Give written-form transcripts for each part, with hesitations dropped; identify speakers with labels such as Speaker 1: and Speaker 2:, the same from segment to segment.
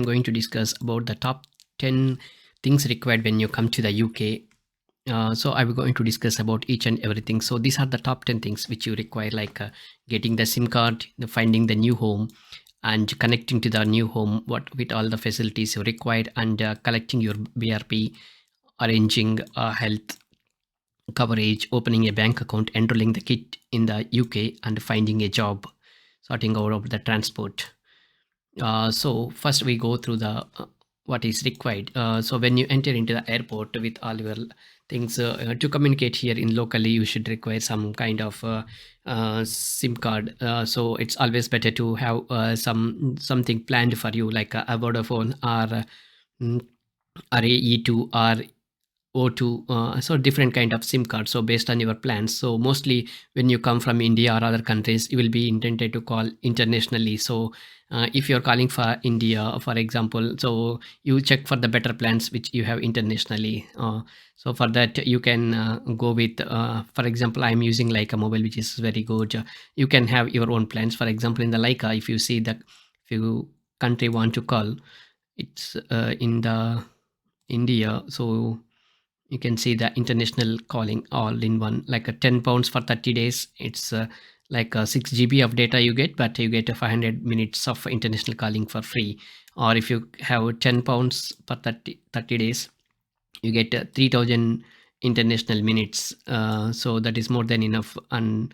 Speaker 1: going to discuss about the top 10 things required when you come to the UK. So I'm going to discuss about each and everything. So these are the top 10 things which you require, like getting the SIM card, finding the new home, and connecting to the new home what with all the facilities you required, and collecting your BRP, arranging health coverage, opening a bank account, enrolling the kid in the UK, and finding a job, sorting out of the transport. So first we go through the what is required. So when you enter into the airport with all your things to communicate here in locally, you should require some kind of SIM card. So it's always better to have something planned for you, like a Vodafone mm, or a E2 or O2, so different kind of SIM card. So based on your plans. So mostly when you come from India or other countries, you will be intended to call internationally. So if you're calling for India, for example, so you check for the better plans which you have internationally. So for that you can go with, for example, I'm using Leica mobile, which is very good. You can have your own plans. For example, in the Leica, if you see that if you country want to call, it's in the India. So you can see the international calling all in one, like a £10 for 30 days. It's like a 6 GB of data you get, but you get a 500 minutes of international calling for free. Or if you have £10 per 30 days, you get 3000 international minutes. So that is more than enough. And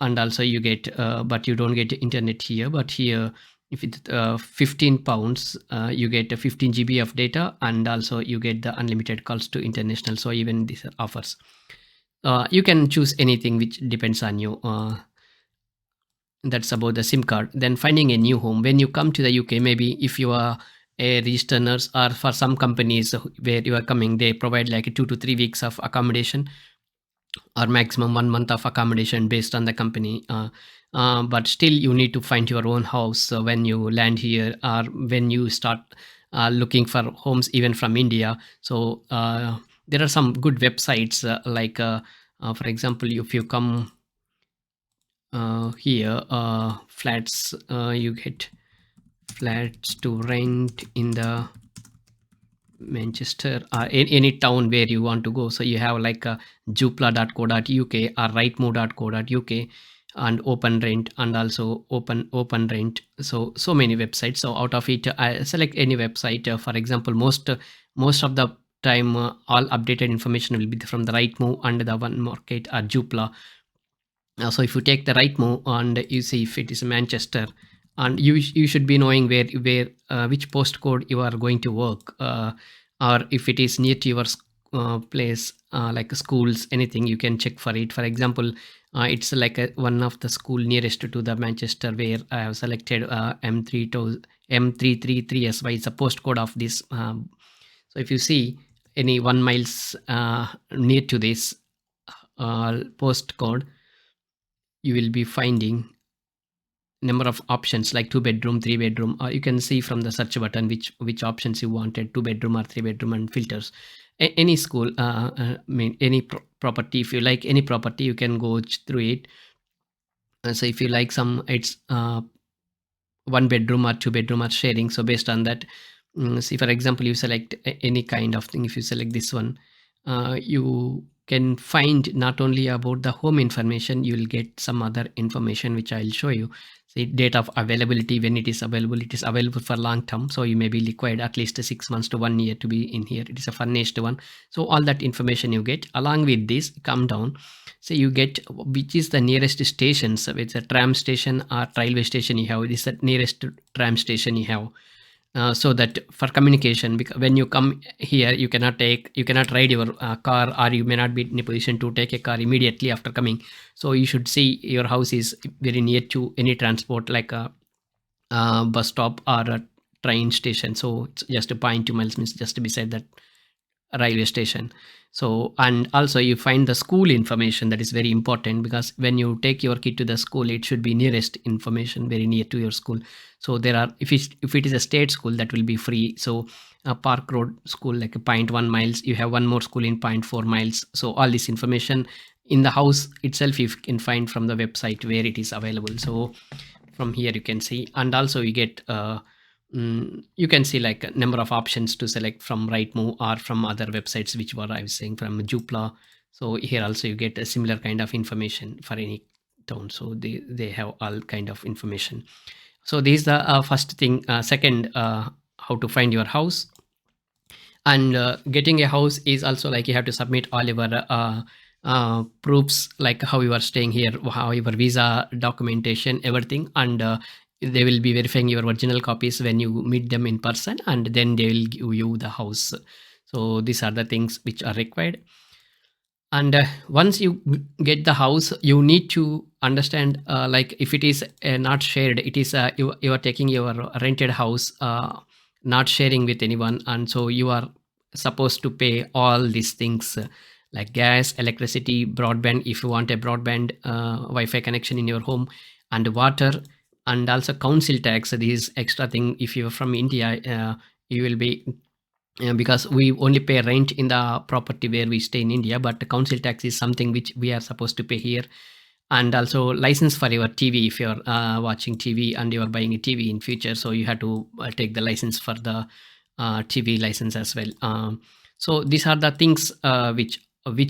Speaker 1: also you get but you don't get internet here, but here if it's £15, you get a 15 GB of data, and also you get the unlimited calls to international. So even these offers, you can choose anything which depends on you. That's about the SIM card. Then finding a new home. When you come to the UK, maybe if you are a registered nurse, or for some companies where you are coming, they provide like 2 to 3 weeks of accommodation, or maximum 1 month of accommodation based on the company. But still you need to find your own house when you land here, or when you start looking for homes even from India. So there are some good websites, like for example, if you come here, flats, you get flats to rent in the Manchester or any town where you want to go. So you have like Joopla.co.uk or rightmove.co.uk and Open Rent, and also Open Rent. So many websites. So out of it, I select any website. For example, most of the time, all updated information will be from the Rightmove and the One Market or Joopla. So if you take the right move and you see if it is Manchester, and you should be knowing where which postcode you are going to work, or if it is near to your place, like schools, anything you can check for it. For example, it's like one of the school nearest to the Manchester, where I have selected M333SY. It's a postcode of this. So if you see any 1 miles near to this postcode, you will be finding number of options like 2 bedroom, 3 bedroom, or you can see from the search button which options you wanted, 2 bedroom or 3 bedroom, and filters. Any school, I mean any property. If you like any property, you can go through it. So if you like some, it's 1 bedroom or 2 bedroom or sharing. So based on that, see, for example, you select any kind of thing. If you select this one, you can find not only about the home information, you will get some other information which I'll show you. See, date of availability, when it is available. It is available for long term, so you may be required at least 6 months to 1 year to be in here. It is a furnished one. So all that information you get. Along with this, come down, so you get which is the nearest stations. With a tram station or railway station you have, this is the nearest tram station you have. So that for communication, because when you come here, you cannot ride your car, or you may not be in a position to take a car immediately after coming. So you should see your house is very near to any transport, like a bus stop or a train station. So it's just a 0.2 miles, means just beside that railway station. So, and also you find the school information. That is very important, because when you take your kid to the school, it should be nearest information, very near to your school. So there are, if it is a state school, that will be free. So a Park Road school, like a 0.1 miles, you have one more school in 0.4 miles. So all this information in the house itself you can find from the website where it is available. So from here you can see, and also you get you can see like a number of options to select from Rightmove or from other websites, which what I was saying from Joopla. So here also you get a similar kind of information for any town. So they have all kind of information. So this is the first thing. Second, how to find your house. And getting a house is also like you have to submit all your proofs, like how you are staying here, how your visa documentation, everything. And they will be verifying your original copies when you meet them in person, and then they will give you the house. So these are the things which are required. And once you get the house, you need to understand, like if it is not shared, it is you are taking your rented house, not sharing with anyone, and so you are supposed to pay all these things, like gas, electricity, broadband if you want a broadband Wi-Fi connection in your home, and water, and also council tax. This extra thing, if you are from India, you will be, because we only pay rent in the property where we stay in India, but the council tax is something which we are supposed to pay here. And also license for your TV, if you're watching TV and you're buying a TV in future, so you have to take the license for the TV license as well. So these are the things which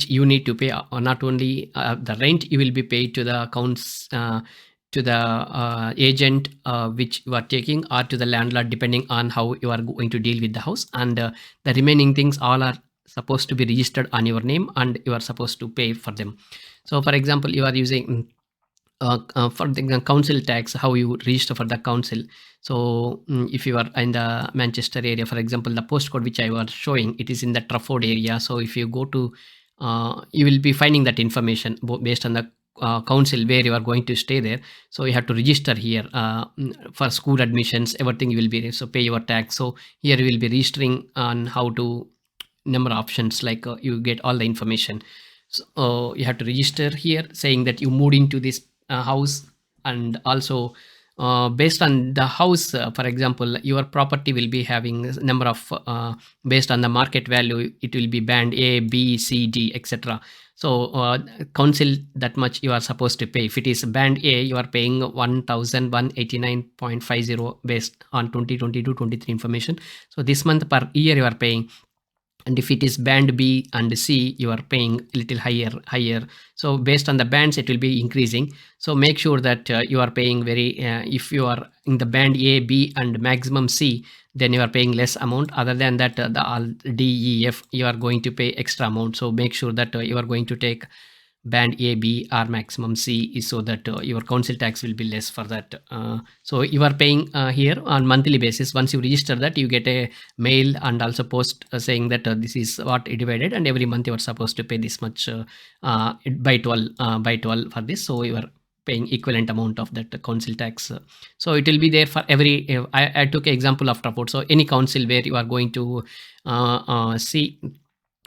Speaker 1: you need to pay. Not only the rent you will be paid to the accounts, to the agent which you are taking, or to the landlord, depending on how you are going to deal with the house. And the remaining things all are supposed to be registered on your name, and you are supposed to pay for them. So for example, you are using for the council tax, how you register for the council. So if you are in the Manchester area, for example, the postcode which I was showing, it is in the Trafford area. So if you go to, you will be finding that information based on the council where you are going to stay there. So you have to register here for school admissions, everything you will be, so pay your tax. So here you will be registering on how to, number of options, like you get all the information. So you have to register here saying that you moved into this house. And also based on the house, for example, your property will be having a number of based on the market value, it will be band A, B, C, D, etc. So council, that much you are supposed to pay. If it is band A, you are paying 1189.50 based on 2022-23 information. So this month per year you are paying. And if it is band B and C, you are paying a little higher. So based on the bands, it will be increasing. So make sure that you are paying very, if you are in the band A, B and maximum C, then you are paying less amount. Other than that, the D, E, F, you are going to pay extra amount. So make sure that you are going to take band A, B or maximum C, is so that your council tax will be less for that. So you are paying here on monthly basis. Once you register that, you get a mail and also post saying that this is what it divided, and every month you are supposed to pay this much by 12 for this. So you are paying equivalent amount of that council tax. So it will be there for every, I took an example of Trafford. So any council where you are going to see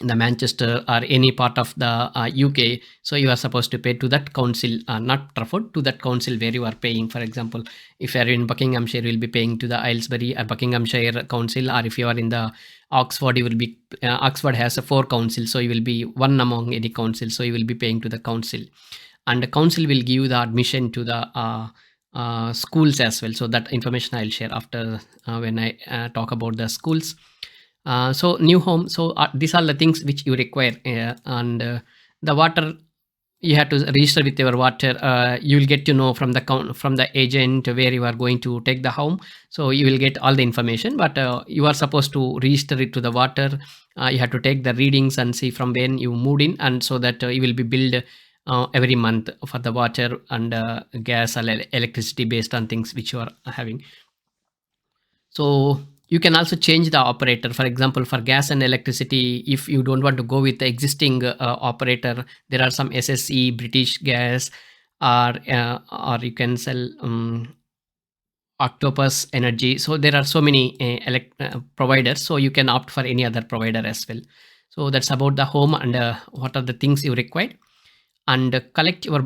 Speaker 1: the Manchester or any part of the UK, so you are supposed to pay to that council, not Trafford, to that council where you are paying. For example, if you are in Buckinghamshire, you will be paying to the Aylesbury or Buckinghamshire council, or if you are in the Oxford, you will be, Oxford has 4 councils, so you will be one among any council, so you will be paying to the council. And the council will give you the admission to the schools as well. So that information I'll share after when I talk about the schools. So new home, so these are the things which you require. And the water, you have to register with your water. You will get to know from the agent where you are going to take the home. So you will get all the information, but you are supposed to register it to the water. You have to take the readings and see from when you moved in, and so that you will be billed every month for the water and gas or electricity based on things which you are having. So you can also change the operator. For example, for gas and electricity, if you don't want to go with the existing operator, there are some SSE, British Gas, or you can sell Octopus Energy. So there are so many providers, so you can opt for any other provider as well. So that's about the home and what are the things you require. And collect your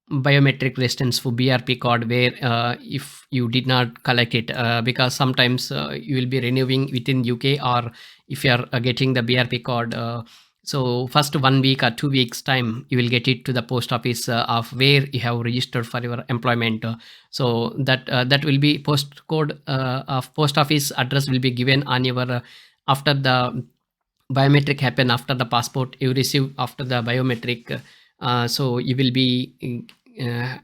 Speaker 1: biometric residence for BRP card, where if you did not collect it, because sometimes you will be renewing within UK, or if you are getting the BRP card So first 1 week or 2 weeks time, you will get it to the post office of where you have registered for your employment. So that will be postcode of post office address will be given on your after the biometric happen, after the passport you receive after the biometric. So you will be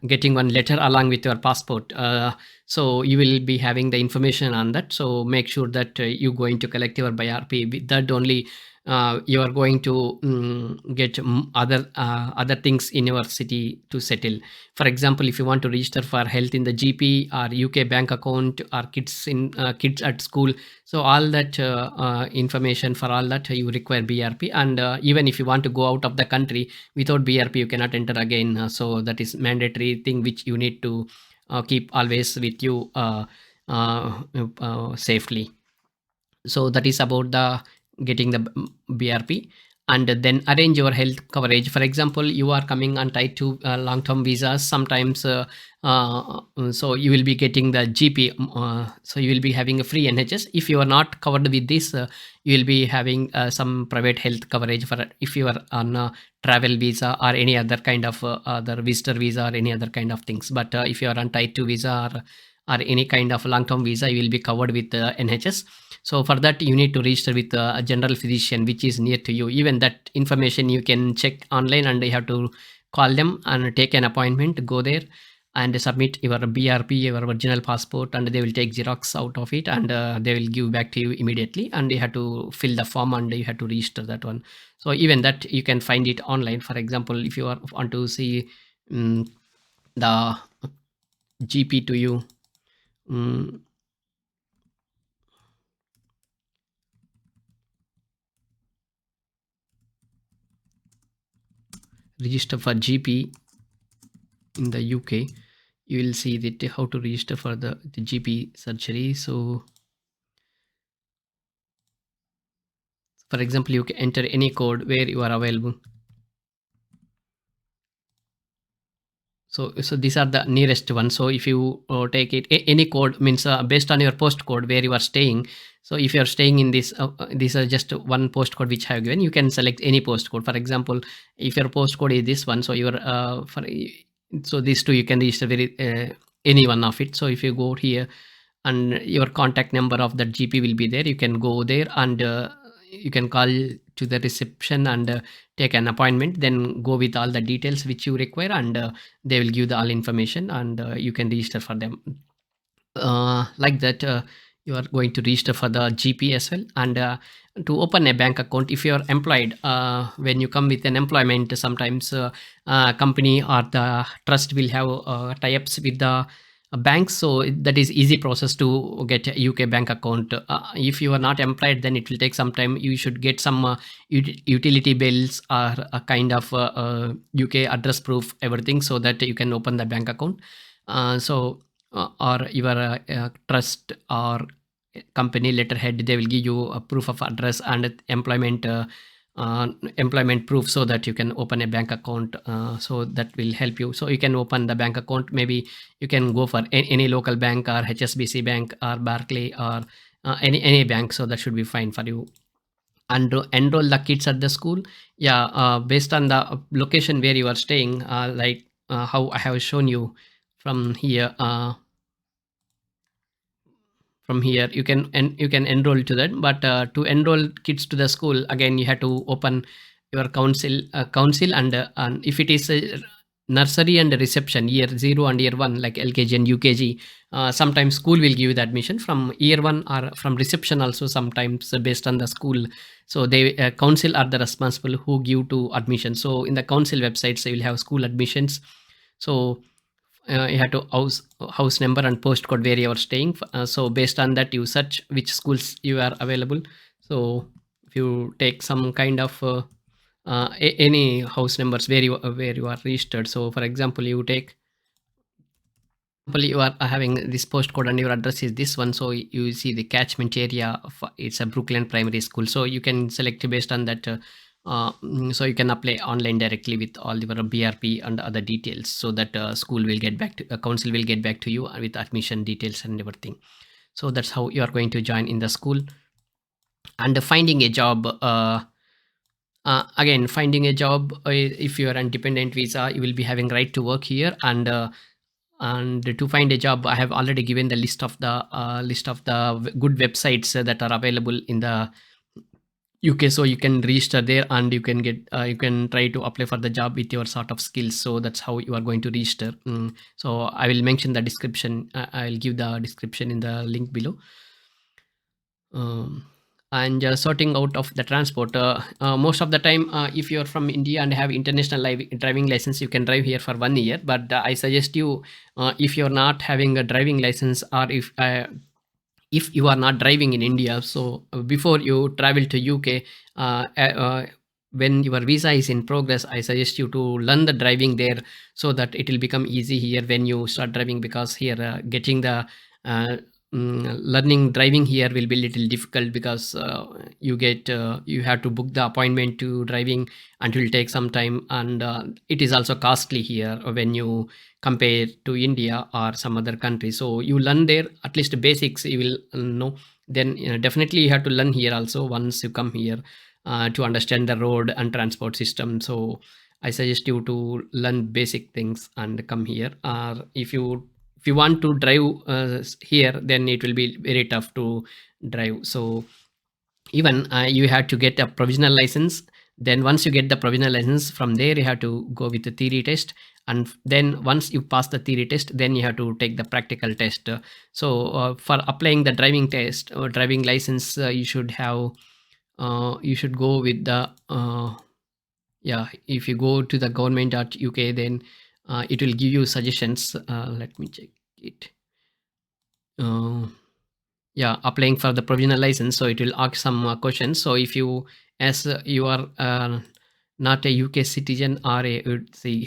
Speaker 1: getting one letter along with your passport. So you will be having the information on that. So make sure that you going to collect your BRP. With that only you are going to get other things in your city to settle. For example, if you want to register for health in the GP or UK bank account or kids at school, so all that information, for all that you require BRP. And even if you want to go out of the country without BRP, you cannot enter again. So that is mandatory thing which you need to keep always with you safely. So that is about the getting the BRP. And then arrange your health coverage. For example, you are coming on tied to long term visas sometimes. So you will be getting the GP. So you will be having a free NHS. If you are not covered with this, you will be having some private health coverage for if you are on a travel visa or any other kind of other visitor visa or any other kind of things. But if you are on tied to visa or any kind of long term visa, you will be covered with NHS. So for that you need to register with a general physician which is near to you. Even that information you can check online, and you have to call them and take an appointment, go there and submit your BRP, your original passport, and they will take Xerox out of it, and they will give back to you immediately, and you have to fill the form and you have to register that one. So even that you can find it online. For example, if you want to see the GP to you, um, register for GP in the UK, you will see that how to register for the GP surgery. So for example, you can enter any code where you are available. So these are the nearest ones. So if you take it any code means based on your postcode where you are staying. So if you are staying in this these are just one postcode which I have given, you can select any postcode. For example, if your postcode is this one, so your so these two you can register very any one of it. So if you go here and your contact number of that GP will be there, you can go there and you can call to the reception and take an appointment, then go with all the details which you require, and they will give the all information, and you can register for them. Like that you are going to register for the GP as well. And to open a bank account, if you are employed, when you come with an employment, sometimes company or the trust will have tie-ups with the banks. So that is easy process to get a UK bank account. If you are not employed, then it will take some time. You should get some utility bills or a kind of UK address proof, everything, so that you can open the bank account. Or your trust or company letterhead, they will give you a proof of address and employment proof, so that you can open a bank account. So that will help you. So you can open the bank account. Maybe you can go for any local bank or HSBC bank or Barclay or any bank. So that should be fine for you. And enroll the kids at the school. Yeah, based on the location where you are staying, like how I have shown you from here. From here you can you can enroll to that. But to enroll kids to the school, again you have to open your council. And if it is a nursery and reception, year 0 and year 1, like LKG and UKG, sometimes school will give you the admission from year 1, or from reception also sometimes, based on the school. So they council are the responsible who give to admission. So in the council websites you will have school admissions. So you have to house number and postcode where you are staying. So based on that you search which schools you are available. So if you take some kind of any house numbers where you are registered. So for example, you take, you are having this postcode and your address is this one. So you see the catchment area of it's a Brooklyn primary school. So you can select based on that. So you can apply online directly with all your BRP and other details, so that school will get back to council will get back to you with admission details and everything. So that's how you are going to join in the school. And finding a job, Again, finding a job, if you are on dependent visa, you will be having right to work here. And to find a job, I have already given the list of the good websites that are available in the UK. So you can register there, and you can try to apply for the job with your sort of skills. So that's how you are going to register. So I will mention the description. I will give the description in the link below. And sorting out of the transport, most of the time, if you're from India and have international driving license, you can drive here for 1 year. But I suggest you, if you're not having a driving license, or if you are not driving in India, so before you travel to UK, when your visa is in progress, I suggest you to learn the driving there, so that it will become easy here when you start driving. Because here, getting the uh, learning driving here will be little difficult, because you have to book the appointment to driving, and it will take some time. And it is also costly here when you compare to India or some other country. So you learn there at least basics, you will know. Then definitely you have to learn here also once you come here, to understand the road and transport system. So I suggest you to learn basic things and come here. Or if you want to drive here, then it will be very tough to drive. So even you have to get a provisional license. Then once you get the provisional license, from there you have to go with the theory test. And then once you pass the theory test, then you have to take the practical test. So for applying the driving test or driving license, you should go with the yeah, if you go to the government.uk, then it will give you suggestions. Let me check it. Yeah, applying for the provisional license, so it will ask some questions. So if you, as you are not a UK citizen, or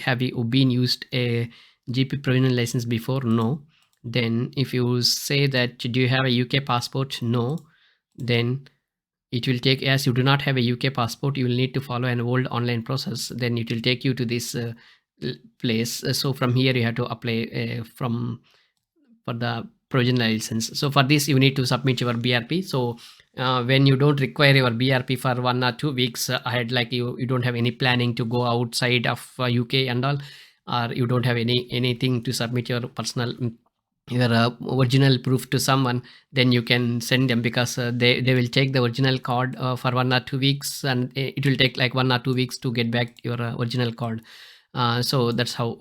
Speaker 1: have you been used a GP provisional license before? No. Then if you say that, do you have a UK passport? No. Then it will take, as you do not have a UK passport, you will need to follow an old online process. Then it will take you to this place. So from here you have to apply for the provisional license. So for this, you need to submit your BRP. So when you don't require your BRP for 1 or 2 weeks ahead, like you don't have any planning to go outside of UK and all, or you don't have anything to submit your personal your original proof to someone, then you can send them, because they will take the original card for 1 or 2 weeks, and it will take like 1 or 2 weeks to get back your original card. So that's how,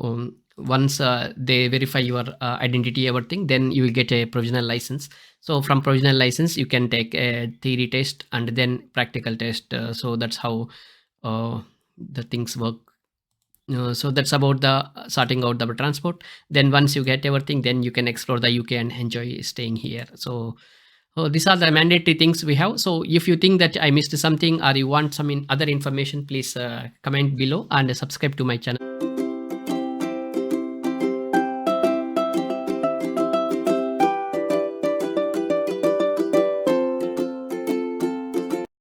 Speaker 1: once they verify your identity, everything, then you will get a provisional license. So from provisional license, you can take a theory test and then practical test. So that's how the things work. So that's about the sorting out the transport. Then once you get everything, then you can explore the UK and enjoy staying here. So these are the mandatory things we have. So if you think that I missed something, or you want some other information, please comment below and subscribe to my channel.